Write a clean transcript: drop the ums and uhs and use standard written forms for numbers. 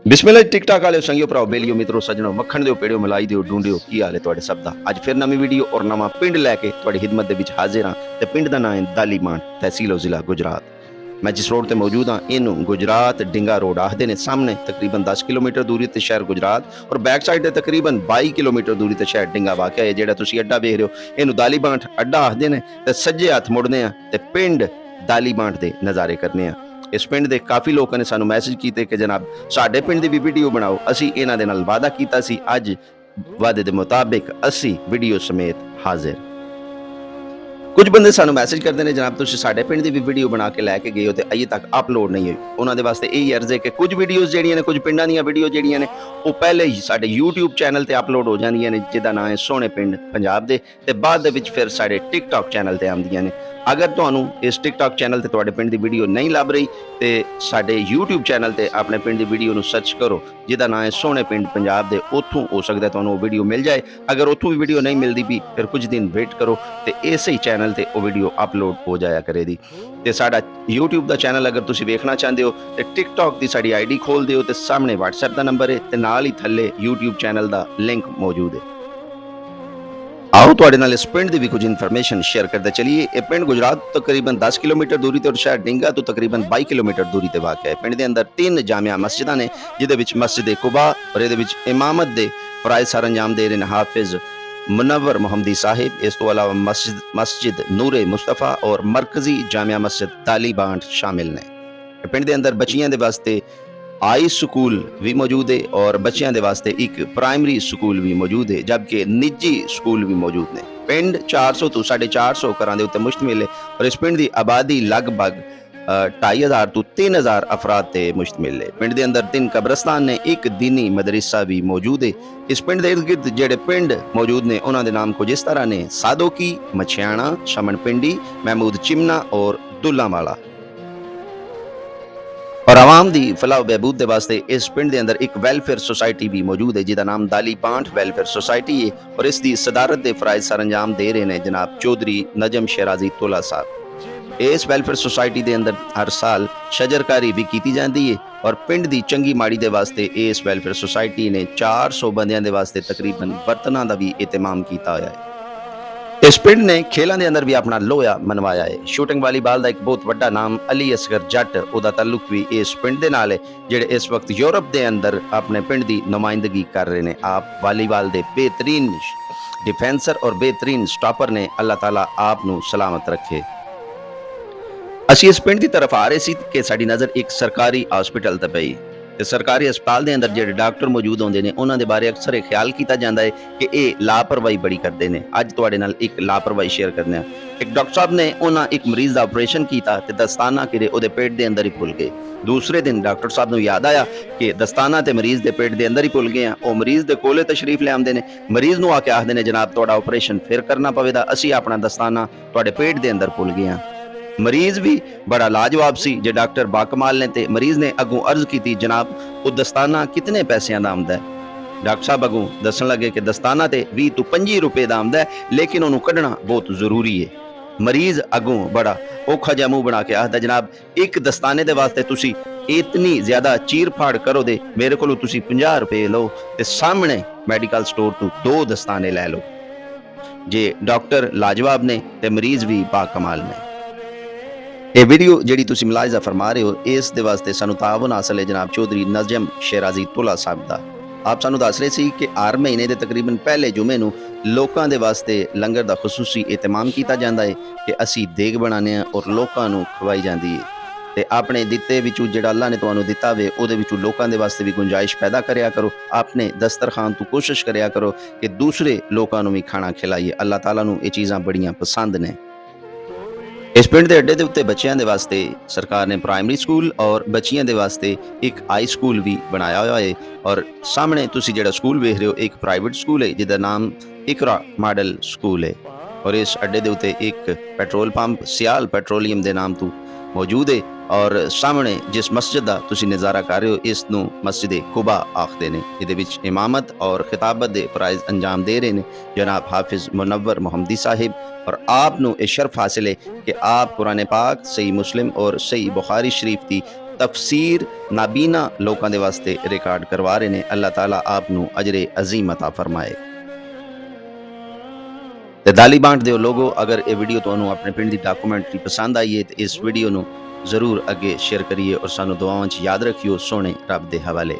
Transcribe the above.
ਬਿਸਮਿਲ੍ਲਾ TikTok ਵਾਲਿਓ ਸੰਗਿਓ ਭਰਾਓ ਬੇਲੀਓ ਮਿੱਤਰੋ ਸੱਜਣੋ ਮੱਖਣ ਦਿਓ ਪੇੜਿਓ ਮਲਾਈ ਦਿਓ ਡੂੰਡਿਓ ਕੀ ਹਾਲ ਹੈ ਤੁਹਾਡੇ ਸਭ ਦਾ। ਅੱਜ ਫਿਰ ਨਵੀਂ ਵੀਡੀਓ ਔਰ ਨਵਾਂ ਪਿੰਡ ਲੈ ਕੇ ਤੁਹਾਡੀ ਖਿਦਮਤ ਦੇ ਵਿੱਚ ਹਾਜ਼ਰ ਹਾਂ ਤੇ ਪਿੰਡ ਦਾ ਨਾਮ ਹੈ ਦਾਲੀਮਾਨ, ਤਹਿਸੀਲ ਔਰ ਜ਼ਿਲ੍ਹਾ ਗੁਜਰਾਤ। ਮੈਂ ਜਿਸ ਰੋਡ ਤੇ ਮੌਜੂਦ ਹਾਂ ਇਹਨੂੰ ਗੁਜਰਾਤ ਡਿੰਗਾ ਰੋਡ ਆਖਦੇ ਨੇ। ਸਾਹਮਣੇ ਤਕਰੀਬਨ 10 ਕਿਲੋਮੀਟਰ ਦੂਰੀ ਤੇ ਸ਼ਹਿਰ ਗੁਜਰਾਤ ਔਰ ਬੈਕ ਸਾਈਡ ਤੇ ਤਕਰੀਬਨ 22 ਕਿਲੋਮੀਟਰ ਦੂਰੀ ਤੇ ਸ਼ਹਿਰ ਡਿੰਗਾ ਵਾਕਿਆ ਹੈ। ਜਿਹੜਾ ਤੁਸੀਂ ਅੱਡਾ ਵੇਖ ਰਹੇ ਹੋ ਇਹਨੂੰ ਦਾਲੀਬਾਨ ਅੱਡਾ ਆਖਦੇ ਨੇ ਤੇ ਸੱਜੇ ਹੱਥ ਮੁੜਨੇ ਆ ਤੇ ਪਿੰਡ ਦਾਲੀਬਾਨ ਦੇ ਨਜ਼ਾਰੇ ਕਰਨੇ ਆ। ਇਸ ਪਿੰਡ ਦੇ ਕਾਫੀ ਲੋਕਾਂ ਨੇ ਸਾਨੂੰ ਮੈਸੇਜ ਕੀਤੇ ਕਿ ਜਨਾਬ ਸਾਡੇ ਪਿੰਡ ਦੀ ਵੀ ਵੀਡੀਓ ਬਣਾਓ। ਅਸੀਂ ਇਹਨਾਂ ਦੇ ਨਾਲ ਵਾਅਦਾ ਕੀਤਾ ਸੀ, ਅੱਜ ਵਾਅਦੇ ਦੇ ਮੁਤਾਬਿਕ ਅਸੀਂ ਵੀਡੀਓ ਸਮੇਤ ਹਾਜ਼ਰ। ਕੁਝ ਬੰਦੇ ਸਾਨੂੰ ਮੈਸੇਜ ਕਰਦੇ ਨੇ ਜਨਾਬ ਤੁਸੀਂ ਸਾਡੇ ਪਿੰਡ ਦੀ ਵੀ ਵੀਡੀਓ ਬਣਾ ਕੇ ਲੈ ਕੇ ਗਏ ਹੋ ਤੇ ਅਜੇ ਤੱਕ ਅਪਲੋਡ ਨਹੀਂ ਹੋਈ। ਉਹਨਾਂ ਦੇ ਵਾਸਤੇ ਇਹ ਅਰਜ਼ ਹੈ ਕਿ ਕੁਝ ਵੀਡੀਓਜ਼ ਜਿਹੜੀਆਂ ਨੇ, ਕੁਝ ਪਿੰਡਾਂ ਦੀਆਂ ਵੀਡੀਓ ਜਿਹੜੀਆਂ ਨੇ ਉਹ ਪਹਿਲੇ ਹੀ ਸਾਡੇ YouTube ਚੈਨਲ ਤੇ ਅਪਲੋਡ ਹੋ ਜਾਂਦੀਆਂ ਨੇ, ਜਿਹਦਾ ਨਾਮ ਹੈ ਸੋਹਣੇ ਪਿੰਡ ਪੰਜਾਬ ਦੇ, ਤੇ ਬਾਅਦ ਦੇ ਵਿੱਚ ਫਿਰ ਸਾਡੇ TikTok ਚੈਨਲ ਤੇ ਆਉਂਦੀਆਂ ਨੇ। ਅਗਰ ਤੁਹਾਨੂੰ ਇਸ TikTok ਚੈਨਲ ਤੇ ਤੁਹਾਡੇ ਪਿੰਡ ਦੀ ਵੀਡੀਓ ਨਹੀਂ ਲੱਭ ਰਹੀ ਤੇ ਸਾਡੇ YouTube ਚੈਨਲ ਤੇ ਆਪਣੇ ਪਿੰਡ ਦੀ ਵੀਡੀਓ ਨੂੰ ਸਰਚ ਕਰੋ, ਜਿਹਦਾ ਨਾਮ ਹੈ ਸੋਹਣੇ ਪਿੰਡ ਪੰਜਾਬ ਦੇ। ਉੱਥੋਂ ਹੋ ਸਕਦਾ ਤੁਹਾਨੂੰ ਉਹ ਵੀਡੀਓ ਮਿਲ ਜਾਏ। ਅਗਰ ਉੱਥੋਂ ਵੀ ਵੀਡੀਓ ਨਹੀਂ ਮਿਲਦੀ ਵੀ ਫਿਰ ਕੁਝ ਦਿਨ ਵੇਟ ਕਰੋ ਤੇ ਇਸੇ ਹੀ ਚੈਨਲ ਤੇ ਉਹ ਵੀਡੀਓ ਅਪਲੋਡ ਹੋ ਜਾਇਆ ਕਰੇਗੀ। ਤੇ ਸਾਡਾ YouTube ਦਾ ਚੈਨਲ ਅਗਰ ਤੁਸੀਂ ਵੇਖਣਾ ਚਾਹੁੰਦੇ ਹੋ ਤੇ TikTok ਦੀ ਸਾਡੀ ID ਖੋਲ ਦਿਓ ਤੇ ਸਾਹਮਣੇ WhatsApp ਦਾ ਨੰਬਰ ਹੈ ਤੇ ਨਾਲ ਹੀ ਥੱਲੇ YouTube ਚੈਨਲ ਦਾ ਲਿੰਕ ਮੌਜੂਦ ਹੈ। ਆਓ ਤੁਹਾਡੇ ਨਾਲ ਇਸ ਪਿੰਡ ਦੀ ਵੀ ਕੁਝ ਇਨਫੋਰਮੇਸ਼ਨ ਸ਼ੇਅਰ ਕਰਦੇ ਚਲੀਏ। ਇਹ ਪਿੰਡ ਗੁਜਰਾਤ ਤੋਂ ਤਕਰੀਬਨ 10 ਕਿਲੋਮੀਟਰ ਦੂਰੀ ਤੇ ਔਰ ਸ਼ਹਿਰ ਡਿੰਗਾ ਤੋਂ ਤਕਰੀਬਨ 22 ਕਿਲੋਮੀਟਰ ਦੂਰੀ ਤੇ ਵਾਕਿਆ ਹੈ। ਪਿੰਡ ਦੇ ਅੰਦਰ 3 ਜਾਮਿਆ ਮਸਜਿਦਾਂ ਨੇ, ਜਿਹਦੇ ਵਿੱਚ ਮਸਜਿਦ ਕੁਬਾ ਔਰ ਇਹਦੇ ਵਿੱਚ ਇਮਾਮਤ ਦੇ ਫਰਾਇਜ਼ ਸਰ ਅੰਜਾਮ ਦੇ ਰਹੇ ਨੇ ਹਾਫਿਜ਼ ਮੁਨੱਵਰ ਮੁਹੰਮਦੀ ਸਾਹਿਬ। ਇਸ ਤੋਂ ਇਲਾਵਾ ਮਸਜਿਦ ਨੂਰੇ ਮੁਸਤਫਾ ਔਰ ਮਰਕਜ਼ੀ ਜਾਮਿਆ ਮਸਜਿਦ ਤਾਲੀਬਾਨ ਸ਼ਾਮਿਲ ਨੇ। ਪਿੰਡ ਦੇ ਅੰਦਰ ਬੱਚੀਆਂ ਦੇ ਵਾਸਤੇ हाई स्कूल भी मौजूद है और बच्चों के वास्ते एक प्राइमरी स्कूल भी मौजूद है, जबकि निजी स्कूल भी मौजूद ने। पिंड 400 तो 450 घरों के उत्ते मुश्तमिल है और इस पिंड की आबादी लगभग 2500 तो 3000 अफराद ते मुश्तमिल है। पिंड के अंदर 3 कब्रस्तान ने, एक दीनी मदरसा भी मौजूद है। इस पिंड के इर्द गिर्द जेडे पिंड मौजूद ने उन्होंने नाम कुछ इस तरह ने: सादोकी, मछियाणा, शमन पिंडी, महमूद चिमना और दुल्लावाला। और आवाम की फलाह बहबूद के वास्ते इस पिंड के अंदर एक वैलफेयर सोसाइटी भी मौजूद है, जिसका नाम दालीबान वेलफेयर सोसाइटी है और इसकी सदारत के फराइज सर अंजाम दे रहे हैं जनाब चौधरी नजम शेराजी तोला साहब। इस वेलफेयर सोसाइटी के अंदर हर साल शजरकारी भी की जाती है और पिंड की चंगी माड़ी के वास्ते इस वेलफेयर सोसाइटी ने 400 बंदियां के वास्ते तकरीबन बर्तनों का भी एहतमाम किया है। इस पिंड ने खेलों के अंदर भी अपना लोहा मनवाया है। शूटिंग वालीबाल का एक बहुत बड़ा नाम अली असगर जट, उसका ताल्लुक भी इस पिंड के नाल है, जिहड़े इस वक्त यूरोप के अंदर अपने पिंड की नुमाइंदगी कर रहे हैं। आप वालीबाल के बेहतरीन डिफेंसर और बेहतरीन स्टॉपर ने, अल्लाह ताला आप नूं सलामत रखे। असीं इस पिंड की तरफ आ रहे सी कि साडी नज़र एक सरकारी हॉस्पिटल ते पई ते सरकारी हस्पताल के अंदर जिहड़े डॉक्टर मौजूद होंदे ने उन्हां दे बारे अक्सर ख्याल किया जाता है कि ये लापरवाही बड़ी करते हैं। अज तुहाडे नाल एक लापरवाही शेयर करने। एक डॉक्टर साहब ने उन्हां एक मरीज का ऑपरेशन किया ते दस्ताना किरे उहदे पेट के अंदर ही भुल गए। दूसरे दिन डॉक्टर साहब नूं याद आया कि दस्ताना ते मरीज के पेट के अंदर ही भुल गए हैं। वो मरीज के कोले तशरीफ ले आते हैं, मरीज नूं आके आखदे ने जनाब तुहाडा ऑपरेशन फिर करना पवेगा, असीं अपना दस्ताना तुहाडे पेट के अंदर भुल गए हैं। मरीज भी बड़ा लाजवाब सी, जो डॉक्टर बाकमाल ने ते मरीज ने अगों अर्ज की जनाब वो दस्ताना कितने पैसों का आमदा है। डॉक्टर साहब अगों दसन लगे कि दस्ताना तो 20 तो 25 रुपए का आमदा है, लेकिन उन्होंने कढ़ना बहुत जरूरी है। मरीज अगों बड़ा औखा जिहा मूँह बना के आखदा जनाब एक दस्ताने के वास्ते तुसी इतनी ज्यादा चीर फाड़ करो दे, मेरे को 50 रुपए लो ते सामने मैडिकल स्टोर तो 2 दस्ताने लै लो। जे डॉक्टर लाजवाब ने ते मरीज भी बाकमाल ने। ये वीडियो जिहड़ी तुसीं मुलाहिज़ा फरमा रहे हो इस दे वास्ते सानू तावन हासिल है जनाब चौधरी नजम शेराजी तोला साहब दा। आप सानू दस रहे सी कि हर महीने के तकरीबन पहले जुमे नूं लोकां दे वास्ते लंगर दा खसूसी एहतमाम किया जाता है कि असीं देग बनाने और लोकां नूं खवाई जाती है ते अपने दिते विचों जिहड़ा अल्लाह ने तुहानूं दिता वे उहदे विचों लोकां दे वास्ते भी गुंजाइश पैदा करया करो। अपने दस्तरखान तो कोशिश करया करो कि दूसरे लोकां नूं भी खाना खिलाइए। अल्लाह ताला नूं ये चीज़ां बड़ियां पसंद ने। इस पिंड के अड्डे के उत्ते बच्चों के वास्ते सरकार ने प्राइमरी स्कूल और बच्चियों के वास्ते एक हाई स्कूल भी बनाया हुआ है और सामने तुसी जिहड़ा स्कूल वेख रहे हो एक प्राइवेट स्कूल है जिसका नाम इकरा मॉडल स्कूल है और इस अड्डे के उत्ते एक पेट्रोल पंप सियाल पेट्रोलियम के नाम तो मौजूद है और सामने जिस मस्जिद का तुसी नज़ारा कर रहे हो इसनूं मस्जिद कुबा आखते हैं। ये इमामत और खिताबत के फराइज अंजाम दे रहे हैं जनाब हाफिज मुनव्वर मुहम्मदी साहिब और आपनूं ये शर्फ हासिल है कि आप कुरान पाक, सही मुस्लिम और सही बुखारी शरीफ की ਤਫਸੀਰ ਨਾਬੀਨਾ ਲੋਕਾਂ ਦੇ ਵਾਸਤੇ ਰਿਕਾਰਡ ਕਰਵਾ ਰਹੇ ਨੇ। ਅੱਲਾਹ ਤਾਲਾ ਆਪ ਨੂੰ ਅਜਰੇ ਅਜ਼ੀਮ ਅਤਾ ਫਰਮਾਏ। ਤੇ ਦਾਲੀ ਬਾਂਟ ਦਿਓ ਲੋਗੋ, ਅਗਰ ਇਹ ਵੀਡੀਓ ਤੁਹਾਨੂੰ ਆਪਣੇ ਪਿੰਡ ਦੀ ਡਾਕੂਮੈਂਟਰੀ ਪਸੰਦ ਆਈ ਹੈ ਤੇ ਇਸ ਵੀਡੀਓ ਨੂੰ ਜ਼ਰੂਰ ਅੱਗੇ ਸ਼ੇਅਰ ਕਰੀਏ ਔਰ ਸਾਨੂੰ ਦੁਆਵਾਂ 'ਚ ਯਾਦ ਰੱਖਿਓ। ਸੋਹਣੇ ਰੱਬ ਦੇ ਹਵਾਲੇ।